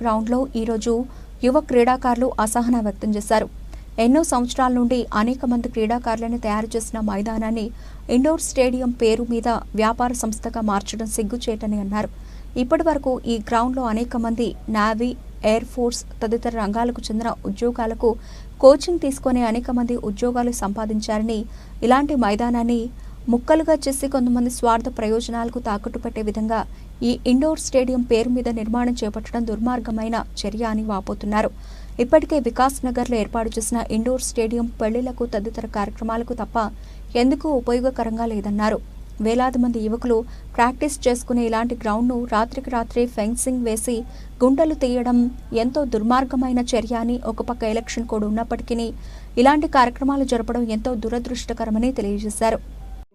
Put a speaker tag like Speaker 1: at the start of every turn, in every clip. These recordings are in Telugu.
Speaker 1: గ్రౌండ్లో ఈరోజు యువ క్రీడాకారులు అసహనం వ్యక్తం చేశారు. ఎన్నో సంవత్సరాల నుండి అనేక మంది క్రీడాకారులను తయారు చేసిన మైదానాన్ని ఇండోర్ స్టేడియం పేరు మీద వ్యాపార సంస్థగా మార్చడం సిగ్గుచేటని అన్నారు. ఇప్పటి వరకు ఈ గ్రౌండ్లో అనేక మంది నేవీ, ఎయిర్ ఫోర్స్ తదితర రంగాలకు చెందిన ఉద్యోగాలకు కోచింగ్ తీసుకుని అనేక మంది ఉద్యోగాలు సంపాదించారని, ఇలాంటి మైదానాన్ని ముక్కలుగా చేసి కొంతమంది స్వార్థ ప్రయోజనాలకు తాకట్టు పెట్టే విధంగా ఈ ఇండోర్ స్టేడియం పేరు మీద నిర్మాణం చేపట్టడం దుర్మార్గమైన చర్య అని వాపోతున్నారు. ఇప్పటికే వికాస్ నగర్లో ఏర్పాటు చేసిన ఇండోర్ స్టేడియం పెళ్లిళ్లకు తదితర కార్యక్రమాలకు తప్ప ఎందుకు ఉపయోగకరంగా లేదన్నారు. వేలాది మంది యువకులు ప్రాక్టీస్ చేసుకునే ఇలాంటి గ్రౌండ్ను రాత్రికి రాత్రే ఫెన్సింగ్ వేసి గుంటలు తీయడం ఎంతో దుర్మార్గమైన చర్య అని, ఒక పక్క ఎలక్షన్ కోడ్ ఉన్నప్పటికీ ఇలాంటి కార్యక్రమాలు జరపడం ఎంతో దురదృష్టకరమని తెలియజేశారు.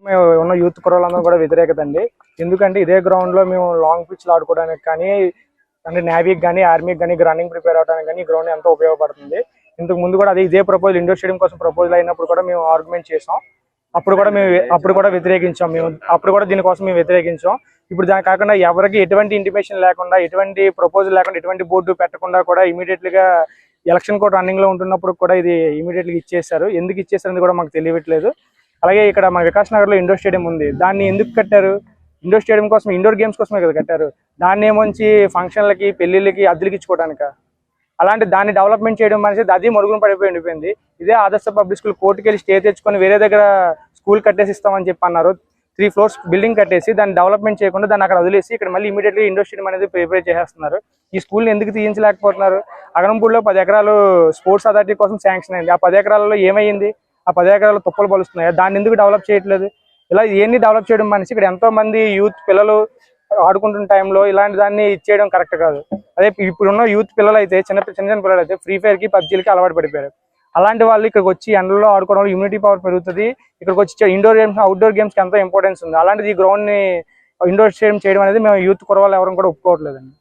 Speaker 2: మేము ఉన్న యూత్ కుర్రోళ్ళందరూ కూడా వ్యతిరేకత అండి. ఎందుకంటే ఇదే గ్రౌండ్లో మేము లాంగ్ పిచ్లు ఆడుకోవడానికి కానీ, అంటే నేవీకి కానీ, ఆర్మీకి కానీ, రన్నింగ్ ప్రిపేర్ అవడానికి కానీ ఈ గ్రౌండ్ ఎంతో ఉపయోగపడుతుంది. ఇంతకు ముందు కూడా ఇదే ప్రపోజల్ ఇండోర్ స్టేడియం కోసం ప్రపోజల్ అయినప్పుడు కూడా మేము ఆర్గ్యుమెంట్ చేసాం. అప్పుడు కూడా వ్యతిరేకించాం. అప్పుడు కూడా దీనికోసం మేము వ్యతిరేకించాం. ఇప్పుడు దాని కాకుండా ఎవరికి ఎటువంటి ఇంటిమేషన్ లేకుండా, ఎటువంటి ప్రపోజల్ లేకుండా, ఎటువంటి బోర్డు పెట్టకుండా కూడా ఇమీడియట్లీగా ఎలక్షన్ కోడ్ రన్నింగ్లో ఉంటున్నప్పుడు కూడా ఇది ఇమీడియట్గా ఇచ్చేసారు. ఎందుకు ఇచ్చేసారని కూడా మాకు తెలియట్లేదు. అలాగే ఇక్కడ మా వికాస్ నగర్లో ఇండోర్ స్టేడియం ఉంది. దాన్ని ఎందుకు కట్టారు? ఇండోర్ స్టేడియం కోసం, ఇండోర్ గేమ్స్ కోసమే కదా కట్టారు. దాన్ని ఏమొంచి ఫంక్షన్లకి, పెళ్లిళ్ళకి, అద్దెలకి ఇచ్చుకోవడానిక? అలాంటి దాన్ని డెవలప్మెంట్ చేయడం అనేది అది మరుగున ఉండిపోయింది. ఇదే ఆదర్శ పబ్లిక్ స్కూల్ కోర్టుకి వెళ్ళి స్టే తెచ్చుకొని వేరే దగ్గర స్కూల్ కట్టేసి ఇస్తామని చెప్పి అన్నారు. 3 floors బిల్డింగ్ కట్టేసి దాన్ని డెవలప్మెంట్ చేయకుండా దాన్ని అక్కడ వదిలేసి ఇక్కడ మళ్ళీ ఇమీడియట్లీ ఇండోర్ స్టేడియం అనేది ప్రిపేర్ చేసేస్తున్నారు. ఈ స్కూల్ని ఎందుకు తీయించలేకపోతున్నారు? అగనంపూడిలో 10 ఎకరాలు స్పోర్ట్స్ అథారిటీ కోసం శాంక్షన్ అయింది. ఆ 10 ఎకరాలలో ఏమైంది? ఆ 10 ఎకరాలు తుప్పలు పలుస్తున్నాయి. దాన్ని ఎందుకు డెవలప్ చేయట్లేదు? ఇలా ఇవన్నీ డెవలప్ చేయడం మనిషి ఇక్కడ ఎంతో మంది యూత్ పిల్లలు ఆడుకుంటున్న టైంలో ఇలాంటి దాన్ని ఇచ్చేయడం కరెక్ట్ కాదు. అదే ఇప్పుడున్న యూత్ పిల్లలు అయితే చిన్న పిల్లలు అయితే ఫ్రీ ఫైర్కి, పబ్జీలకి అలవాటు పడిపోయారు. అలాంటి వాళ్ళు ఇక్కడికి వచ్చి ఎండలో ఆడుకోవడం వల్ల ఇమ్యూనిటీ పవర్ పెరుగుతుంది. ఇక్కడికి వచ్చి ఇండోర్ గేమ్స్, అవుట్డోర్ గేమ్స్కి ఎంతో ఇంపార్టెన్స్ ఉంది. అలాంటిది ఈ గ్రౌండ్ని ఇండోర్ స్టేడియం చేయడం అనేది మేము యూత్ కుర్రవాళ్ళు ఎవరు కూడా ఒప్పుకోవట్లేదండి.